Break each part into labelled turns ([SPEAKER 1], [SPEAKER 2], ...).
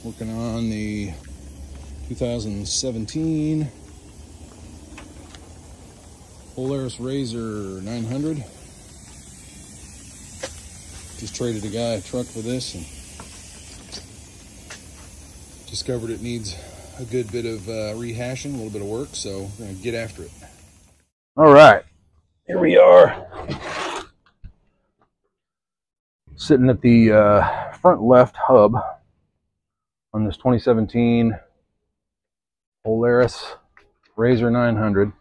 [SPEAKER 1] Working on the 2017 Polaris RZR 900. Just traded a guy a truck for this and discovered it needs a good bit of rehashing, a little bit of work, so we're gonna get after it. All right, here we are, sitting at the front left hub on this 2017 Polaris RZR 900.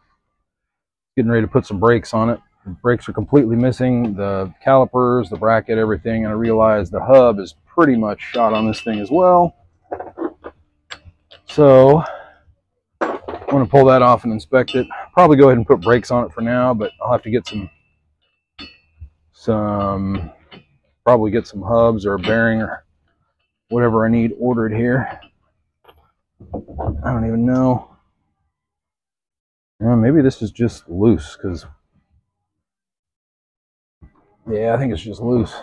[SPEAKER 1] Getting ready to put some brakes on it. The brakes are completely missing, the calipers, the bracket, everything, and I realized the hub is pretty much shot on this thing as well. So I'm going to pull that off and inspect it. Probably go ahead and put brakes on it for now, but I'll have to get probably get some hubs or a bearing or whatever I need ordered here. I don't even know. Maybe this is just loose, because yeah, I think it's just loose.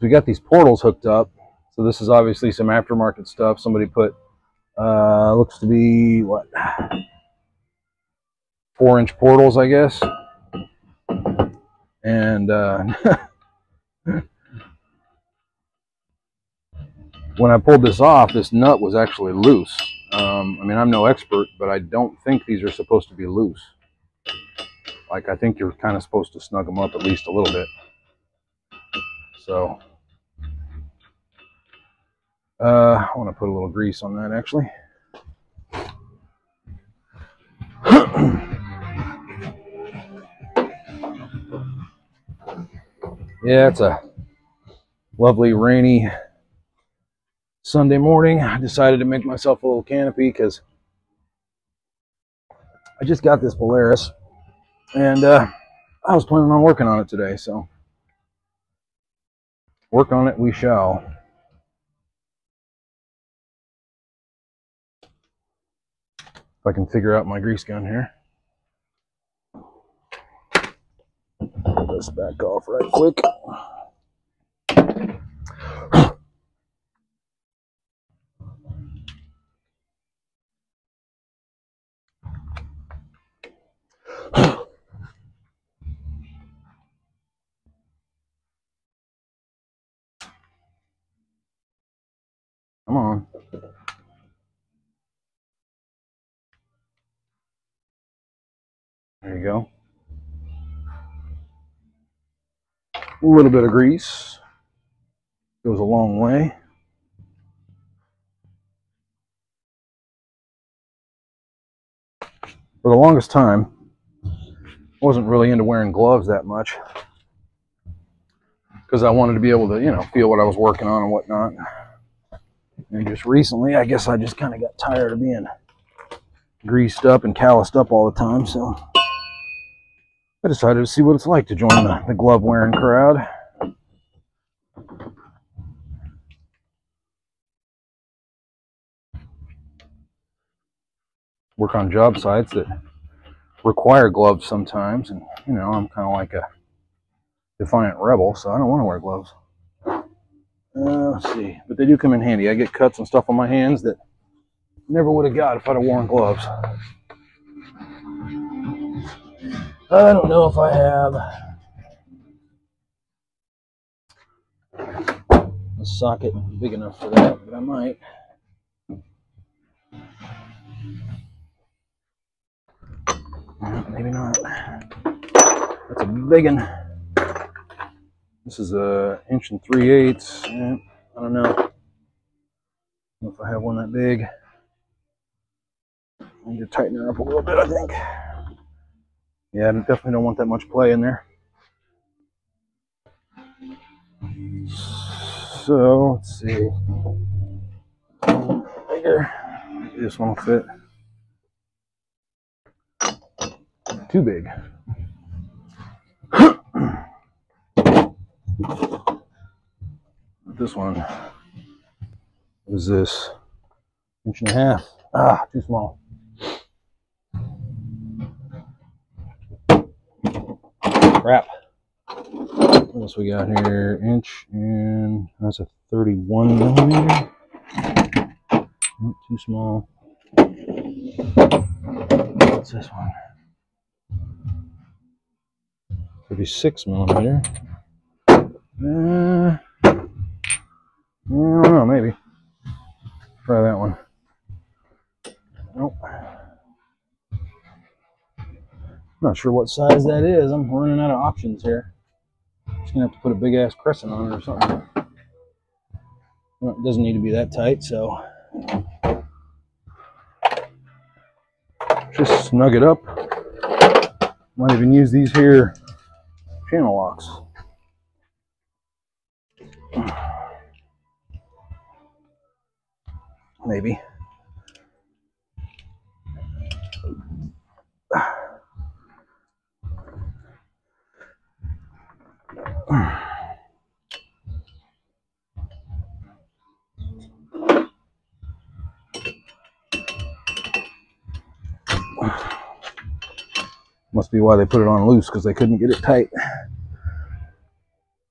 [SPEAKER 1] We got these portals hooked up, so this is obviously some aftermarket stuff. Somebody put looks to be what, 4-inch portals, I guess. And when I pulled this off, this nut was actually loose. I mean, I'm no expert, but I don't think these are supposed to be loose. Like, I think you're kind of supposed to snug them up at least a little bit. So I want to put a little grease on that, actually. Yeah, it's a lovely rainy Sunday morning. I decided to make myself a little canopy because I just got this Polaris and I was planning on working on it today, so work on it we shall. If I can figure out my grease gun here. Put this back off right quick. Come on. There you go. A little bit of grease goes a long way. For the longest time, I wasn't really into wearing gloves that much because I wanted to be able to, you know, feel what I was working on and whatnot. And just recently, I guess I just kind of got tired of being greased up and calloused up all the time, so I decided to see what it's like to join the glove wearing crowd. Work on job sites that require gloves sometimes, and you know, I'm kind of like a defiant rebel, so I don't want to wear gloves. Let's see, but they do come in handy. I get cuts and stuff on my hands that never would have got if I'd have worn gloves. I don't know if I have a socket big enough for that, but I might. Maybe not. That's a big one. This is a 1 3/8. Yeah, I don't know if I have one that big. I need to tighten her up a little bit, I think. Yeah, I definitely don't want that much play in there. So let's see. Bigger. Maybe this one will fit. Too big. This one. What is this? 1.5 inches. Ah, too small. Crap. What What else we got here? Inch, and that's a 31 millimeter. Not too small. What's this one? 36 millimeter. I don't know, maybe. Try that one. Nope. Not sure what size that is. I'm running out of options here. Just gonna have to put a big ass crescent on it or something. Well, it doesn't need to be that tight, so just snug it up. Might even use these here channel locks. Maybe. Must be why they put it on loose, because they couldn't get it tight.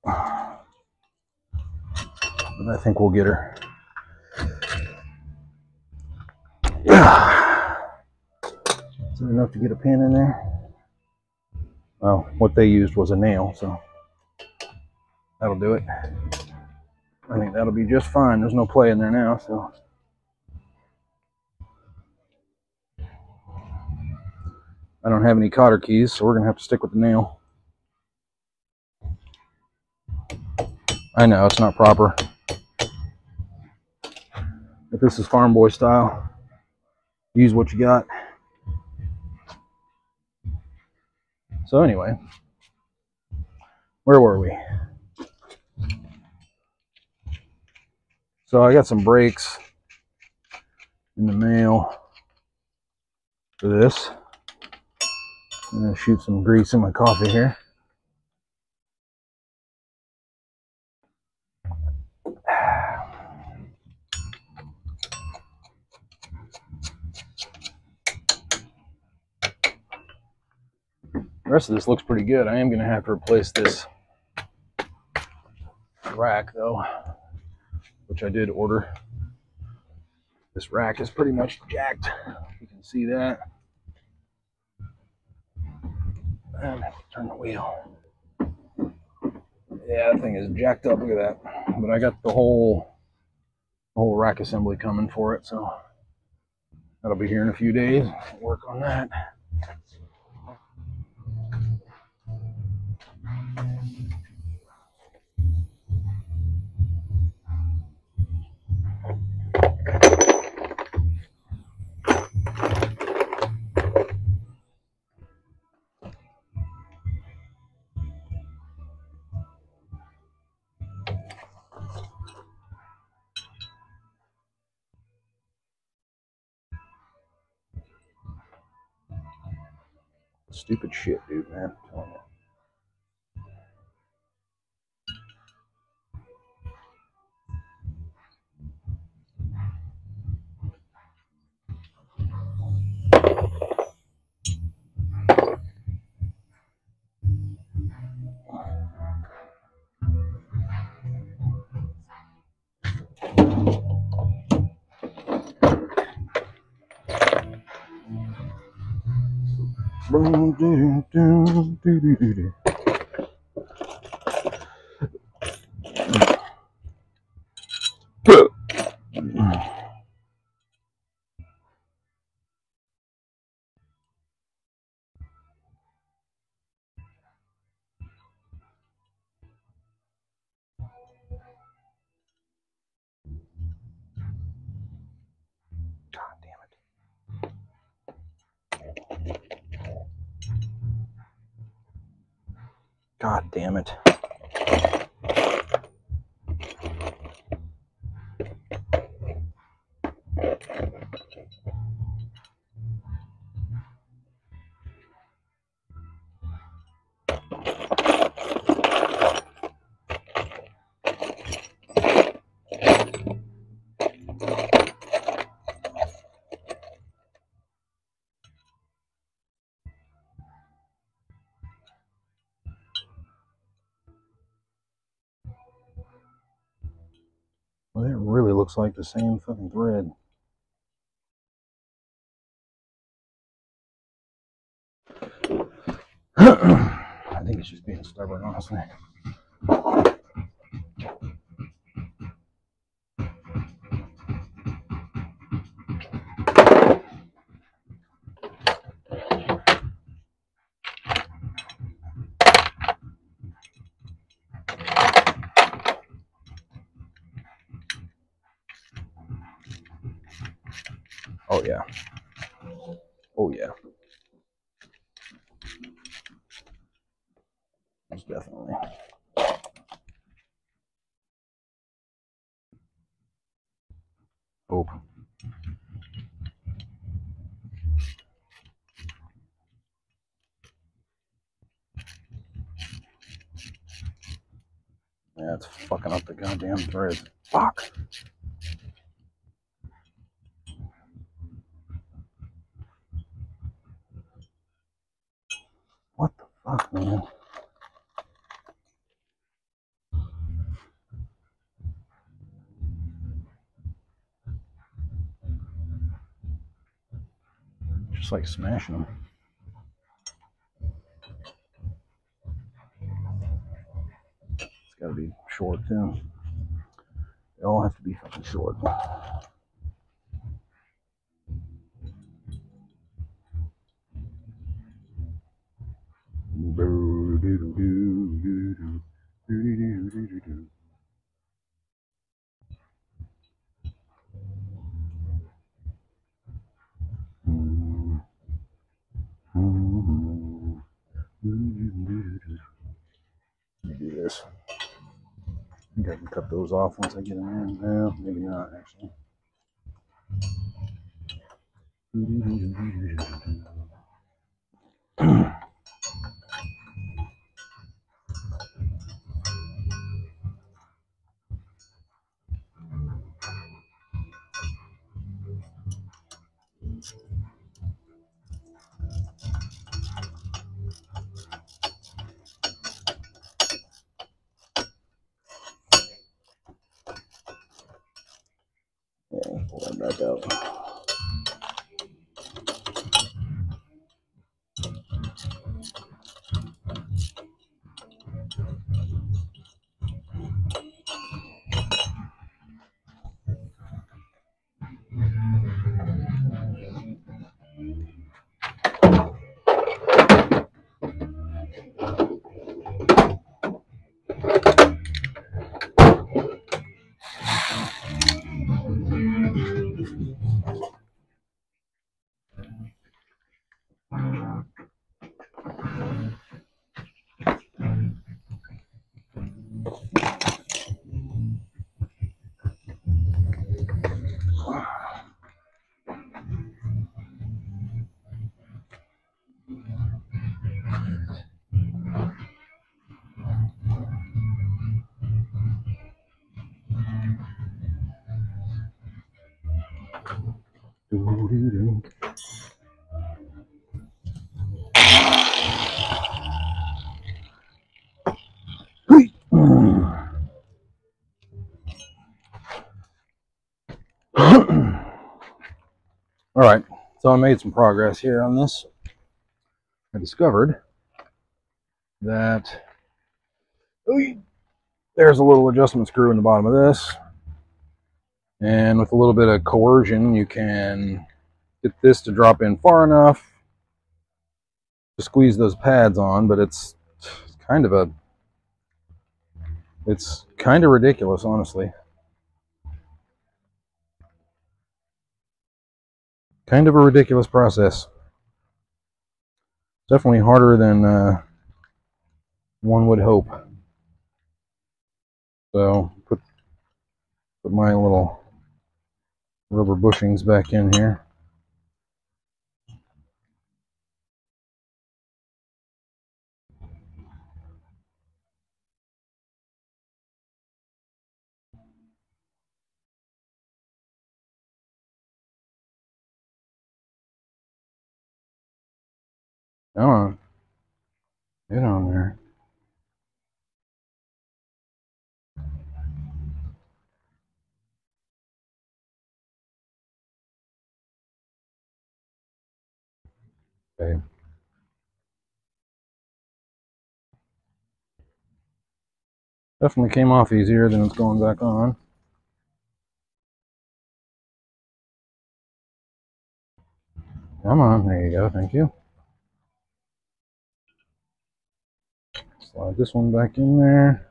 [SPEAKER 1] But I think we'll get her. Is that enough to get a pin in there? Well, what they used was a nail, so that'll do it. I think that'll be just fine. There's no play in there now, so. I don't have any cotter keys, so we're gonna have to stick with the nail. I know, it's not proper. If this is farm boy style, use what you got. So anyway, where were we? So I got some brakes in the mail for this. I'm gonna shoot some grease in my coffee here. The rest of this looks pretty good. I am gonna have to replace this rack though, which I did order. This rack is pretty much jacked. You can see that. And turn the wheel. Yeah, that thing is jacked up. Look at that. But I got the whole rack assembly coming for it, so that'll be here in a few days. Work on that. Stupid shit, dude, man. I'm telling you. God damn it. looks like the same fucking thread. I think it's just being stubborn, honestly. Oh yeah. Oh yeah. Most definitely. Hope. Yeah, it's fucking up the goddamn thread. Fuck. What the fuck, man? Just like smashing them. It's gotta be short too. They all have to be fucking short. Let me do this. I think I can cut those off once I get them in. No, maybe not actually. Yeah, pull that back out. All right, so I made some progress here on this. I discovered that there's a little adjustment screw in the bottom of this, and with a little bit of coercion you can get this to drop in far enough to squeeze those pads on, but it's kind of ridiculous, honestly. Kind of a ridiculous process. Definitely harder than one would hope. So put my little rubber bushings back in here. Come on. Get on there. Okay. Definitely came off easier than it's going back on. Come on, there you go, thank you. Slide this one back in there.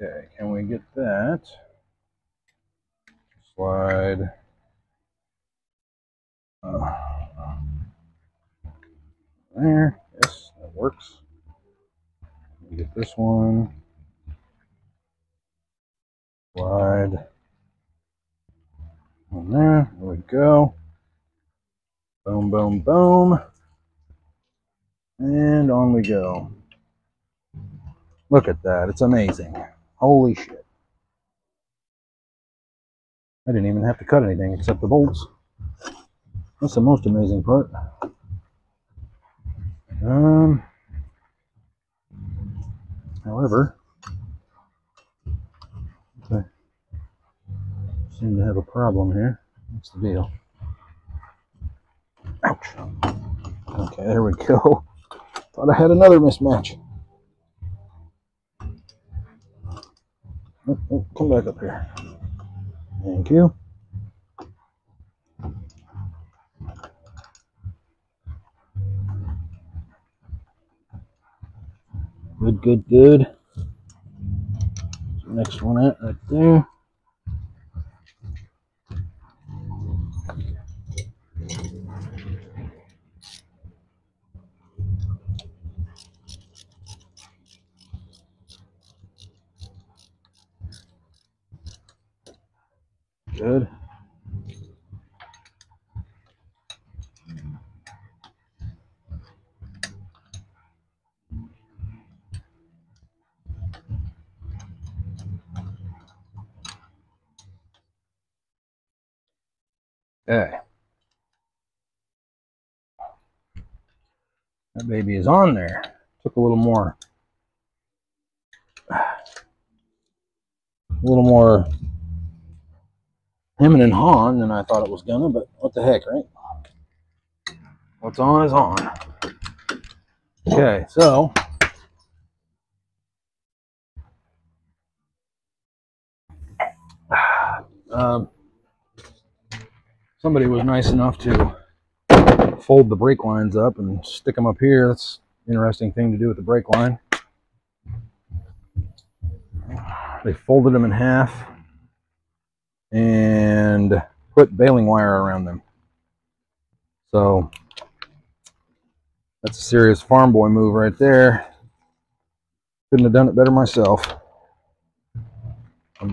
[SPEAKER 1] Okay, can we get that? Slide. There, yes, that works. Get this one. Slide. On there we go. Boom, boom, boom. And on we go. Look at that, it's amazing. Holy shit. I didn't even have to cut anything except the bolts. That's the most amazing part. However, I seem to have a problem here. What's the deal? Ouch. Okay, there we go. Thought I had another mismatch. Oh, come back up here. Thank you. Good, good, good. Next one at right there. Good. Okay. That baby is on there. Took a little more hemming and hawing than I thought it was gonna, but what the heck, right? What's on is on. Okay, so somebody was nice enough to fold the brake lines up and stick them up here. That's an interesting thing to do with the brake line. They folded them in half and put baling wire around them. So that's a serious farm boy move right there. Couldn't have done it better myself.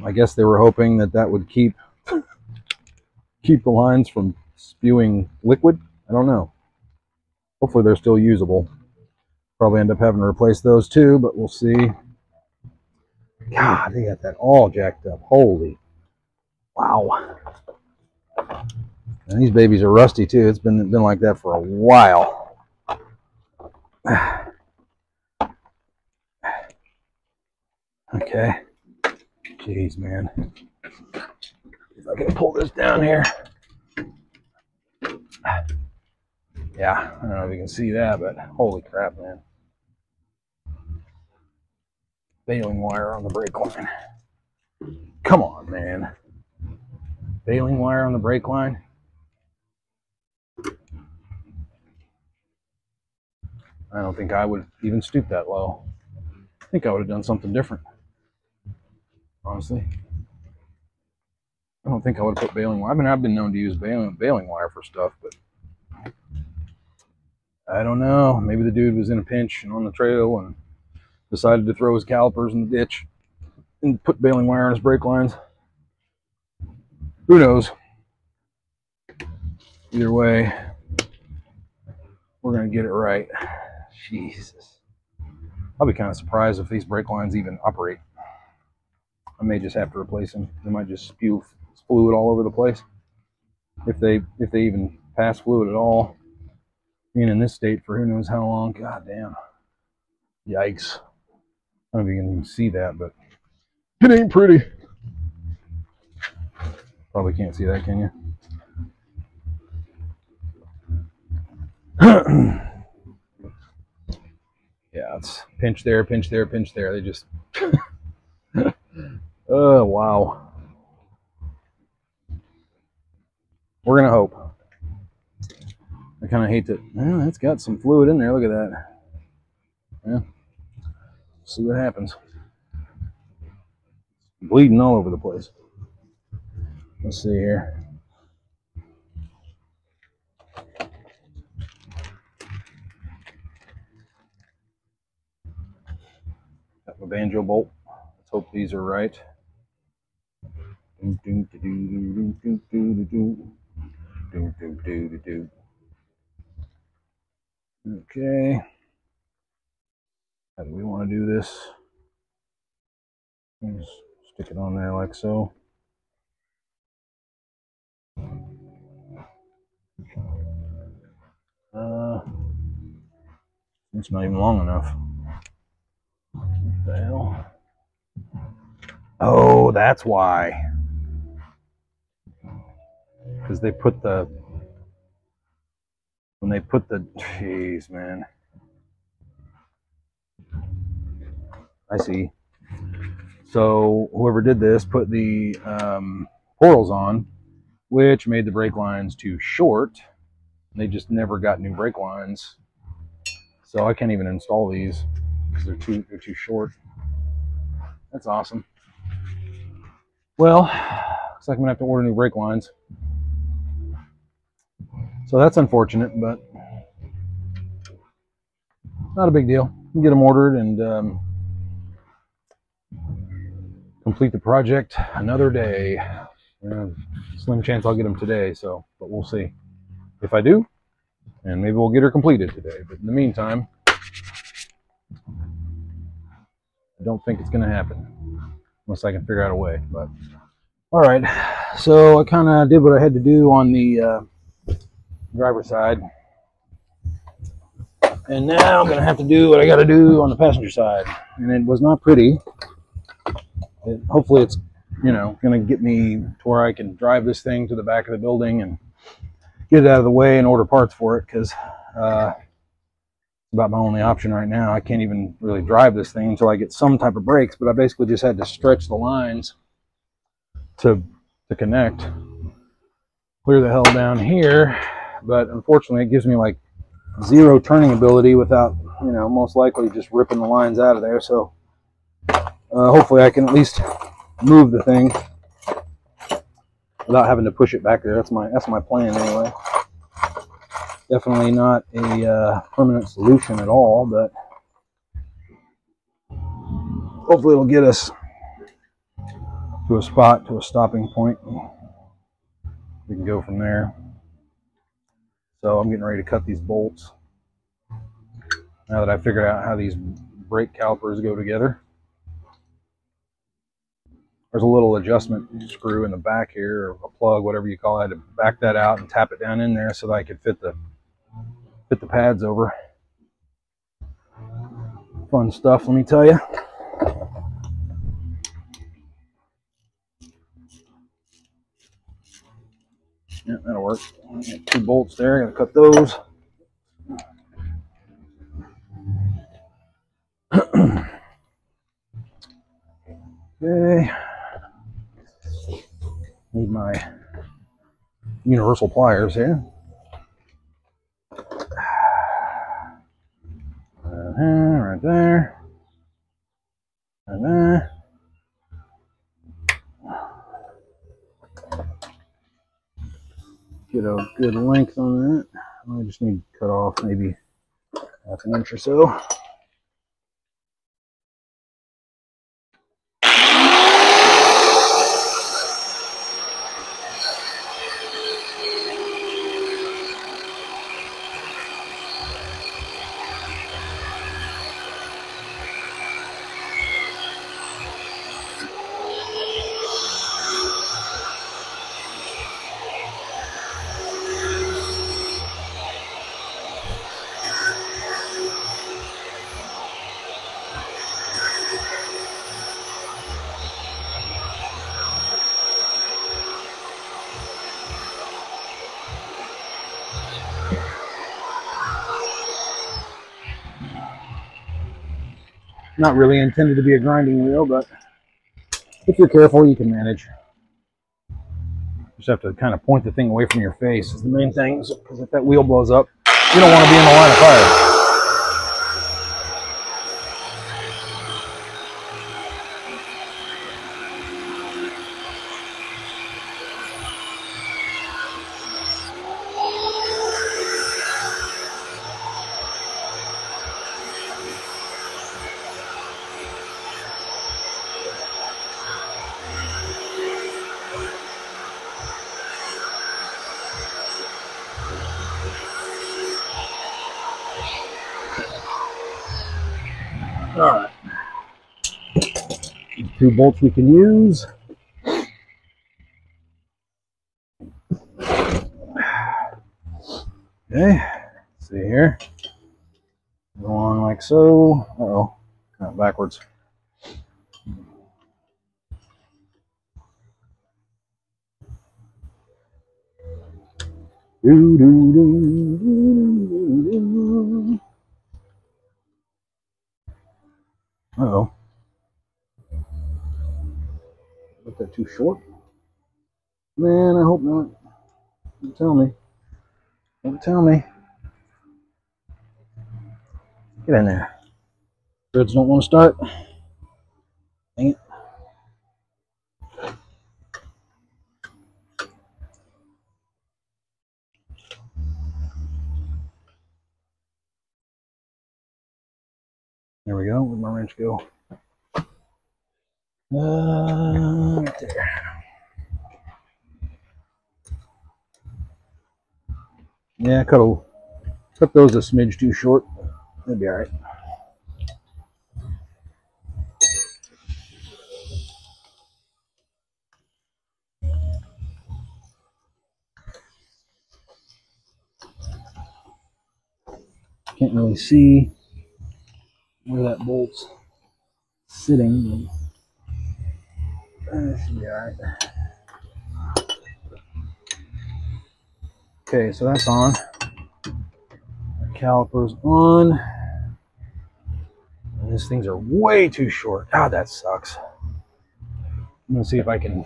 [SPEAKER 1] I guess they were hoping that that would keep the lines from spewing liquid. I don't know. Hopefully they're still usable. Probably end up having to replace those too, but we'll see. God, they got that all jacked up. Holy wow. And these babies are rusty too. It's been like that for a while. Okay. Jeez, man. If I can pull this down here. Yeah, I don't know if you can see that, but holy crap, man. Baling wire on the brake line. Come on, man. Baling wire on the brake line. I don't think I would even stoop that low. I think I would have done something different. Honestly. I don't think I would have put baling wire. I mean, I've been known to use baling wire for stuff, but I don't know. Maybe the dude was in a pinch and on the trail and decided to throw his calipers in the ditch and put baling wire on his brake lines. Who knows? Either way, we're going to get it right. Jesus. I'll be kind of surprised if these brake lines even operate. I may just have to replace them. They might just spew fluid all over the place. If they even pass fluid at all. Being in this state for who knows how long. God damn. Yikes. I don't know if you can even see that, but it ain't pretty. Probably can't see that, can you? Yeah, it's pinch there, pinch there, pinch there. They just, oh, wow. We're going to hope. I kind of hate that. Well, it's got some fluid in there. Look at that. Yeah. See what happens. Bleeding all over the place. Let's see here. Got my banjo bolt. Let's hope these are right. Okay. How do we want to do this? Just stick it on there like so. It's not even long enough. What the hell? Oh, that's why. Because they put the, when they put the, jeez, man. I see. So whoever did this put the portals on, which made the brake lines too short. They just never got new brake lines. So I can't even install these because they're too short. That's awesome. Well, looks like I'm gonna have to order new brake lines. So that's unfortunate, but not a big deal. We can get them ordered and complete the project another day. Slim chance I'll get them today, so but we'll see. If I do, and maybe we'll get her completed today. But in the meantime, I don't think it's going to happen unless I can figure out a way. But all right, so I kind of did what I had to do on the driver's side, and now I'm going to have to do what I got to do on the passenger side. And it was not pretty. Hopefully, it's going to get me to where I can drive this thing to the back of the building and get it out of the way and order parts for it, because it's about my only option right now. I can't even really drive this thing until I get some type of brakes, but I basically just had to stretch the lines to connect, clear the hell down here, but unfortunately it gives me like zero turning ability without, most likely just ripping the lines out of there. So hopefully I can at least move the thing without having to push it back there. That's my plan anyway. Definitely not a permanent solution at all, but hopefully it'll get us to a spot, to a stopping point. We can go from there. So I'm getting ready to cut these bolts now that I figured out how these brake calipers go together. There's a little adjustment screw in the back here, or a plug, whatever you call it. I had to back that out and tap it down in there so that I could fit the pads over. Fun stuff, let me tell you. Yeah, that'll work. Got 2 bolts there, gotta cut those. Okay. Need my universal pliers here. Right there. And there. Get a good length on that. I just need to cut off maybe half an inch or so. Not really intended to be a grinding wheel, but if you're careful, you can manage. Just have to kind of point the thing away from your face is the main thing, because if that wheel blows up, you don't want to be in the line of fire. All right, 2 bolts we can use. Okay, let's see here. Go on like so. Uh-oh, kind of backwards. Uh-oh. Is that too short? Man, I hope not. Don't tell me. Don't tell me. Get in there. Threads don't want to start. Dang it. There we go. Where'd my wrench go? Right there. Yeah, cut those a smidge too short. That'd be all right. Can't really see where that bolt's sitting, but that should be all right. Okay, so that's on. Calipers on. And these things are way too short. God, that sucks. I'm gonna see if I can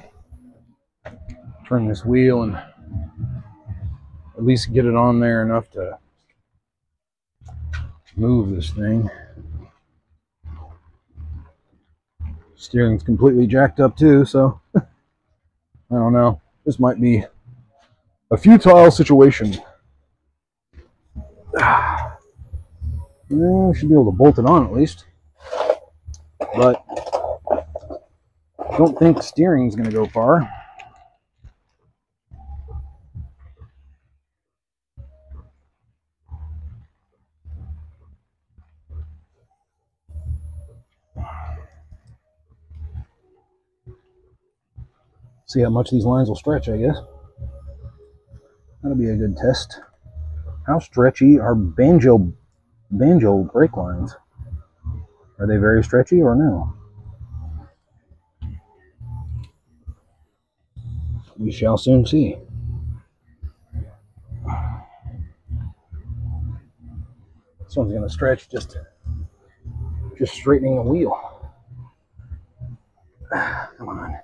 [SPEAKER 1] turn this wheel and at least get it on there enough to move this thing. Steering's completely jacked up too, so I don't know. This might be a futile situation. Well, I should be able to bolt it on at least. But I don't think steering's going to go far. See how much these lines will stretch, I guess. That'll be a good test. How stretchy are banjo brake lines? Are they very stretchy or no? We shall soon see. This one's going to stretch just straightening the wheel. Come on.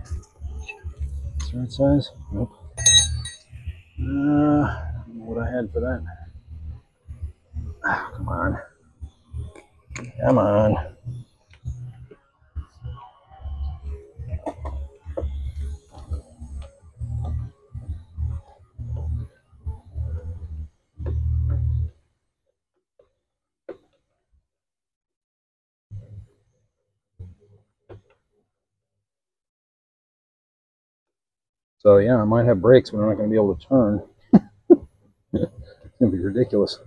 [SPEAKER 1] Is that right size? Nope. I don't know what I had for that. Come on. Come on. So yeah, I might have brakes, but I'm not going to be able to turn. It's going to be ridiculous.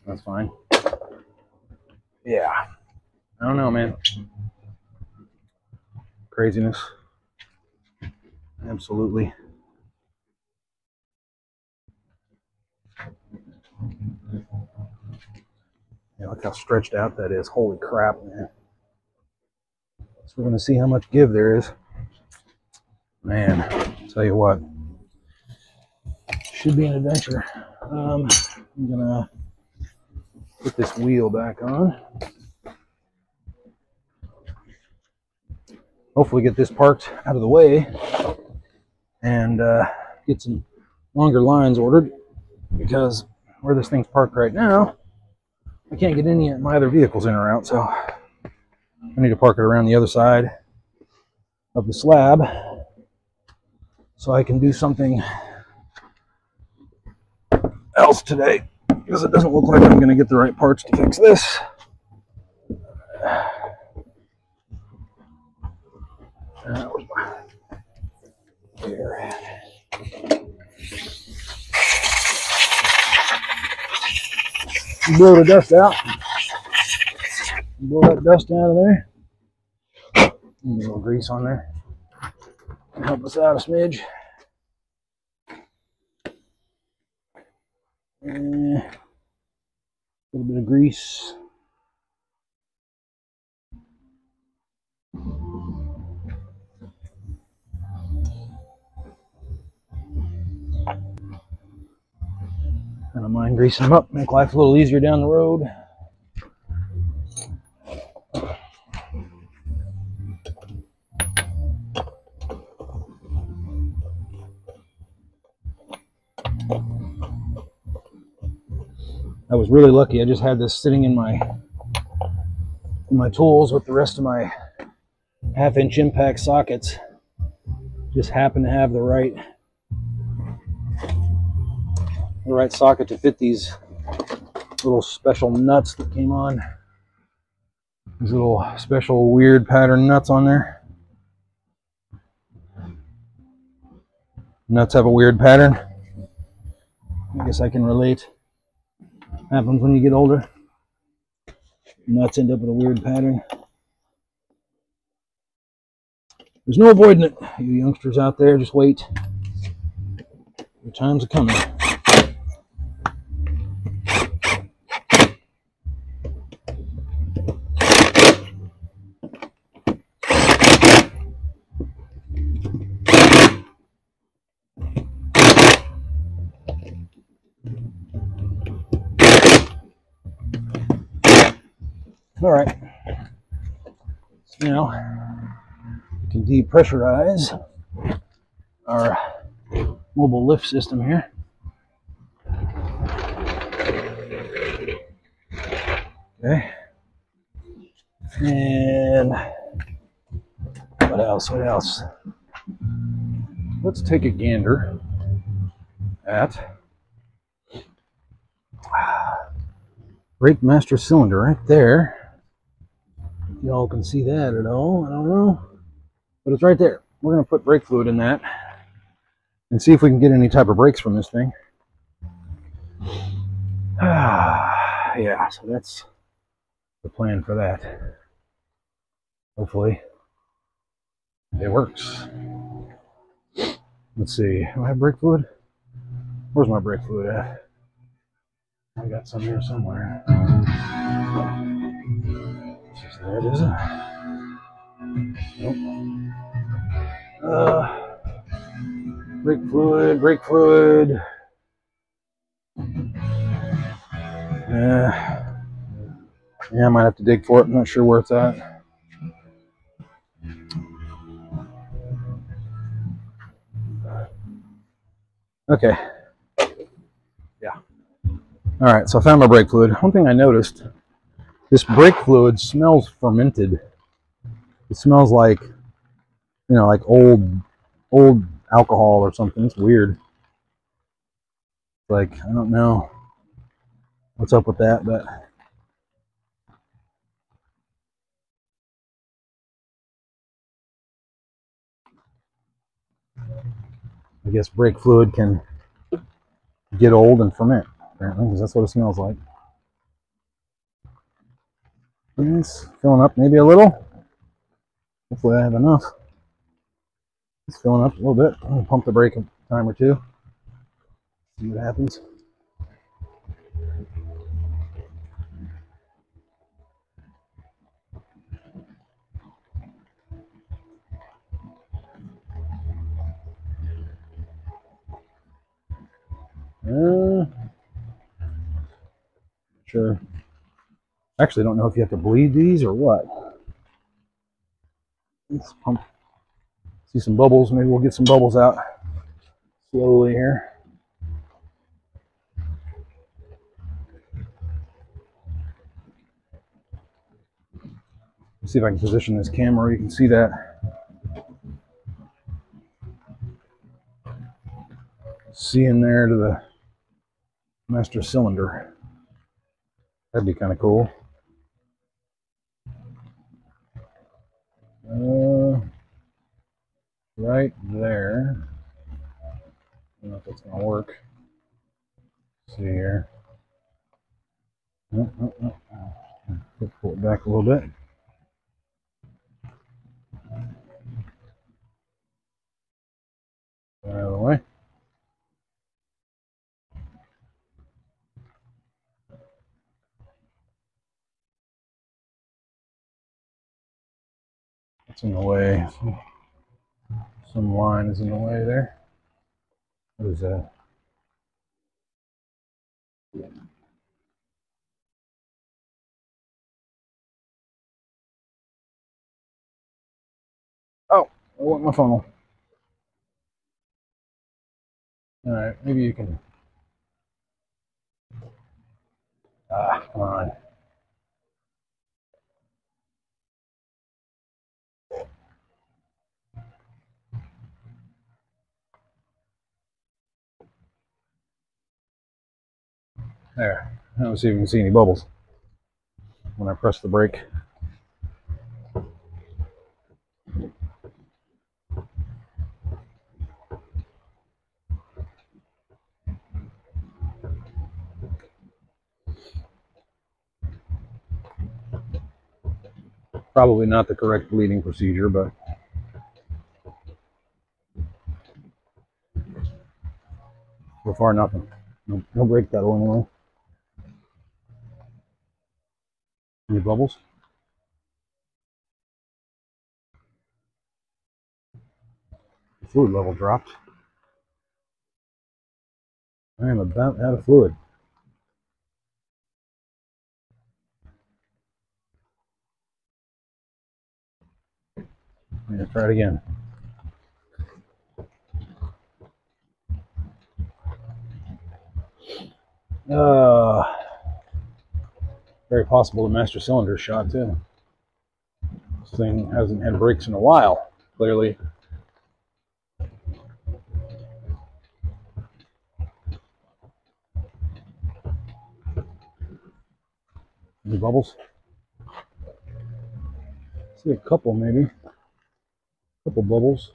[SPEAKER 1] That's fine. Yeah. I don't know, man. Craziness. Absolutely. Yeah, look how stretched out that is. Holy crap, man. So we're going to see how much give there is. Man, I'll tell you what. Should be an adventure. I'm going to put this wheel back on. Hopefully get this parked out of the way and get some longer lines ordered, because where this thing's parked right now, I can't get any of my other vehicles in or out, so I need to park it around the other side of the slab so I can do something else today, because it doesn't look like I'm going to get the right parts to fix this. Here. Blow the dust out. Blow that dust out of there. Need a little grease on there. Help us out a smidge. A little bit of grease. I don't mind greasing them up, make life a little easier down the road. I was really lucky. I just had this sitting in my tools with the rest of my 1/2-inch impact sockets. Just happened to have the right socket to fit these little special nuts that came on. These little special weird pattern nuts on there. Nuts have a weird pattern. I guess I can relate. Happens when you get older. Nuts end up with a weird pattern. There's no avoiding it. You youngsters out there, just wait. Your time's coming. All right. So now we can depressurize our mobile lift system here. Okay. And what else? What else? Let's take a gander at brake master cylinder right there. Y'all can see that at all? I don't know. But it's right there. We're going to put brake fluid in that and see if we can get any type of brakes from this thing. Yeah, so that's the plan for that. Hopefully it works. Let's see. Do I have brake fluid? Where's my brake fluid at? I got some here somewhere. There it is. Nope. Brake fluid, brake fluid. Yeah, I might have to dig for it. I'm not sure where it's at. Okay. Yeah. All right, so I found my brake fluid. One thing I noticed, this brake fluid smells fermented. It smells like, you know, like old alcohol or something. It's weird. Like, I don't know what's up with that, but I guess brake fluid can get old and ferment, apparently, because that's what it smells like. It's filling up maybe a little. Hopefully I have enough. It's filling up a little bit. I'm going to pump the brake a time or two. See what happens. Sure. Actually, I don't know if you have to bleed these or what. Let's pump. See some bubbles. Maybe we'll get some bubbles out slowly here. Let's see if I can position this camera. You can see that. See in there to the master cylinder. That'd be kind of cool. Right there. I don't know if that's going to work. Let's see here. Pull it back a little bit. Out of the way. It's in the way. Some line is in the way there. What is that? Oh, I want my funnel. All right, maybe you can. Come on. There. Let's see if you can see any bubbles when I press the brake. Probably not the correct bleeding procedure, but so far nothing. No brake pedal anyway. Any bubbles? The fluid level dropped. I am about out of fluid. I'm going to try it again. Very possible the master cylinder shot too. This thing hasn't had brakes in a while, clearly. Any bubbles? See a couple maybe. A couple bubbles.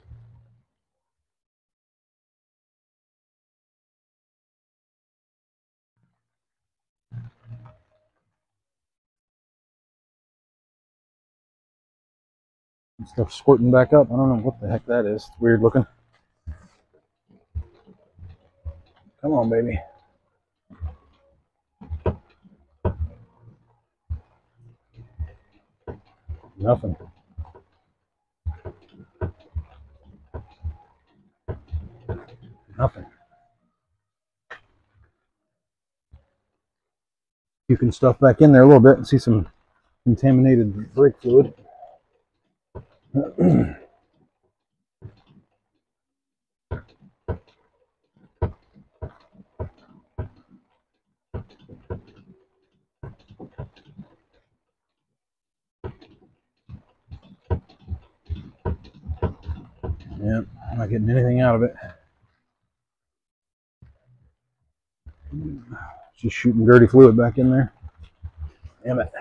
[SPEAKER 1] Stuff squirting back up. I don't know what the heck that is. It's weird looking. Come on, baby. Nothing. Nothing. You can stuff back in there a little bit and see some contaminated brake fluid. Yep, I'm not getting anything out of it. Just shooting dirty fluid back in there. Damn it.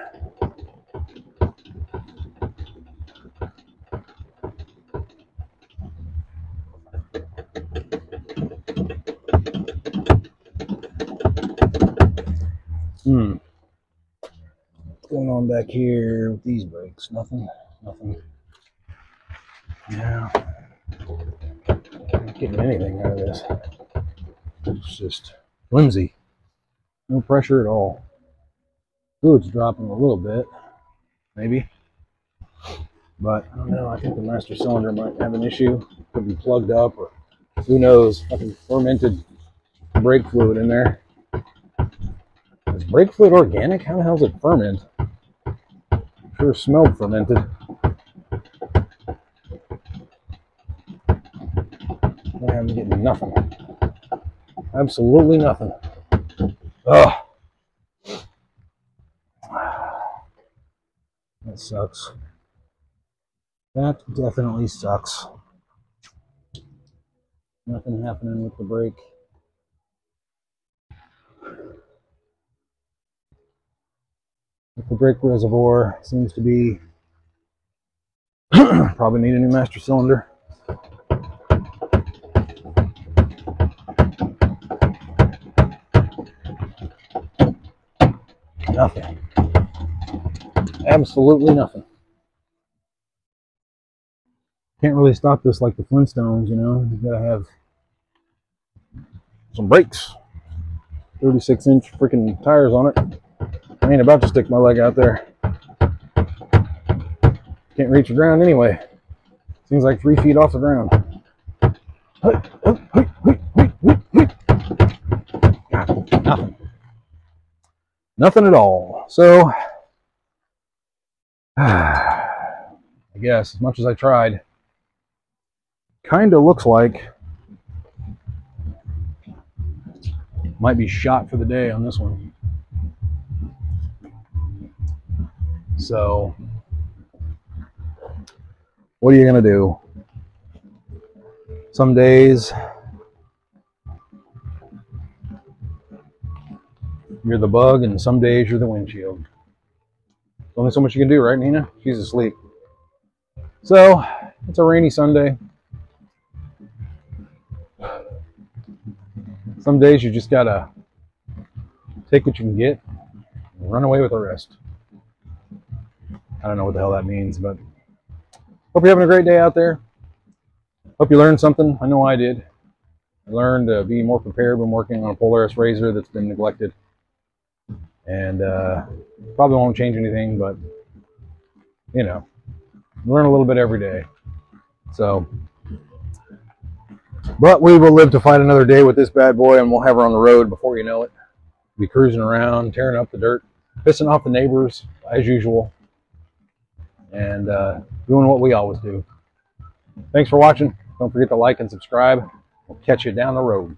[SPEAKER 1] What's going on back here with these brakes? Nothing. Nothing. Yeah. Not getting anything out of this. It's just flimsy. No pressure at all. Fluid's dropping a little bit, maybe. But I don't know. I think the master cylinder might have an issue. Could be plugged up, or who knows? Fucking fermented brake fluid in there. Is brake fluid organic? How the hell is it ferment? Sure smelled fermented. I am getting nothing. Absolutely nothing. Ugh. That sucks. That definitely sucks. Nothing happening with the brake. The brake reservoir seems to be probably need a new master cylinder. Nothing. Absolutely nothing. Can't really stop this like the Flintstones, you know. You gotta have some brakes. 36-inch freaking tires on it. I ain't about to stick my leg out there. Can't reach the ground anyway. Seems like 3 feet off the ground. Nothing. Nothing at all. So, I guess, as much as I tried, kind of looks like might be shot for the day on this one. So, what are you going to do? Some days you're the bug, and some days you're the windshield. There's only so much you can do, right, Nina? She's asleep. So, it's a rainy Sunday. Some days you just gotta take what you can get and run away with the rest. I don't know what the hell that means, but hope you're having a great day out there. Hope you learned something. I know I did. I learned to be more prepared when working on a Polaris RZR that's been neglected. And probably won't change anything, but, you know, learn a little bit every day. So, but we will live to fight another day with this bad boy, and we'll have her on the road before you know it. Be cruising around, tearing up the dirt, pissing off the neighbors, as usual, and doing what we always do. Thanks for watching. Don't forget to like and subscribe. We'll catch you down the road.